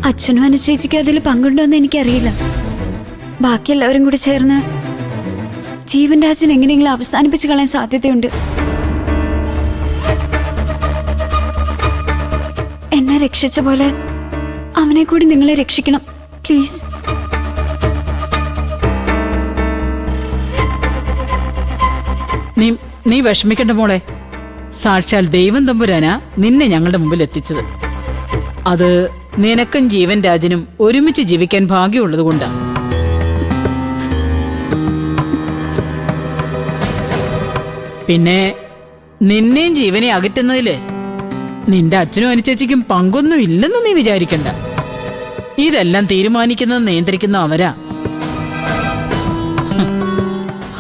അച്ഛനും അനുചേച്ചിക്കും അതിൽ പങ്കുണ്ടോന്ന് എനിക്കറിയില്ല. ബാക്കി എല്ലാവരും കൂടി ചേർന്ന് ജീവൻ രാജൻ എങ്ങനെയെങ്കിലും അവസാനിപ്പിച്ച് കളയാൻ സാധ്യതയുണ്ട്. എന്നെ രക്ഷിച്ച പോലെ അവനെ കൂടി നിങ്ങളെ രക്ഷിക്കണം പ്ലീസ്. നീ വിഷമിക്കണ്ട മോളെ. സാക്ഷാൽ ദൈവം തമ്പുരാനാ നിന്നെ ഞങ്ങളുടെ മുമ്പിൽ എത്തിച്ചത്. അത് നിനക്കും ജീവൻ രാജനും ഒരുമിച്ച് ജീവിക്കാൻ ഭാഗ്യമുള്ളത് കൊണ്ടാ. പിന്നെ നിന്നെയും ജീവനെ അകറ്റുന്നതില് നിന്റെ അച്ഛനും അനുചേച്ചിക്കും പങ്കൊന്നും ഇല്ലെന്ന് നീ വിചാരിക്കണ്ട. ഇതെല്ലാം തീരുമാനിക്കുന്നത് നിയന്ത്രിക്കുന്ന അവരാ.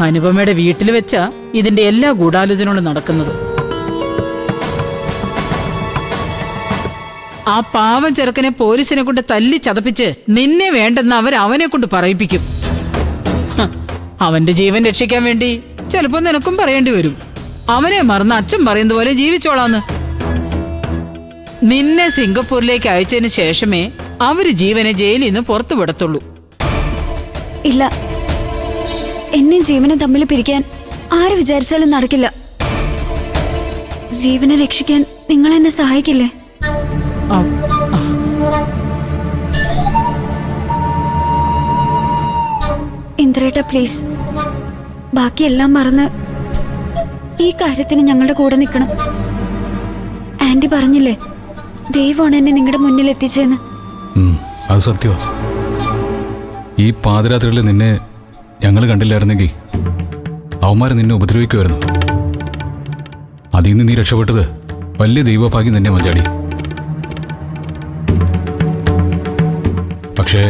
അനുപമയുടെ വീട്ടിൽ വെച്ചാ ഇതിന്റെ എല്ലാ ഗൂഢാലോചനകളും നടക്കുന്നത്. ആ പാവം ചെറുക്കനെ പോലീസിനെ കൊണ്ട് തല്ലി ചതപ്പിച്ച് നിന്നെ വേണ്ടെന്ന് അവനെ കൊണ്ട് പറയിപ്പിക്കും. അവന്റെ ജീവൻ രക്ഷിക്കാൻ വേണ്ടി ചിലപ്പോ നിനക്കും പറയേണ്ടി വരും, അവനെ മറന്ന് അച്ഛൻ പറയുന്നത് പോലെ ജീവിച്ചോളാന്ന്. നിന്നെ സിംഗപ്പൂരിലേക്ക് അയച്ചതിന് ശേഷമേ അവര് ജീവനെ ജയിലിൽ നിന്ന് പുറത്തു വിടത്തുള്ളൂ. ഇല്ല, എന്നെ ജീവനെ തമ്മിൽ പിരിക്കാൻ ആര് വിചാരിച്ചാലും നടക്കില്ല. ജീവനെ രക്ഷിക്കാൻ നിങ്ങൾ എന്നെ സഹായിക്കില്ലേ? ഇന്ദ്രേട്ട പ്ലീസ്, ബാക്കിയെല്ലാം മറന്ന് ഈ കാര്യത്തിന് ഞങ്ങളുടെ കൂടെ നിൽക്കണം. ആന്റി പറഞ്ഞില്ലേ ദൈവമാണ് എന്നെ നിങ്ങളുടെ മുന്നിൽ എത്തിച്ചതെന്ന്. അത് സത്യമാ. ഈ പാതിരാത്രിയിൽ നിന്നെ ഞങ്ങൾ കണ്ടില്ലായിരുന്നെങ്കിൽ അവന്മാരെ നിന്നെ ഉപദ്രവിക്കുമായിരുന്നു. അതിൽ നിന്ന് നീ രക്ഷപ്പെട്ടത് വലിയ ദൈവഭാഗ്യം തന്നെ മഞ്ചാടി. പക്ഷേ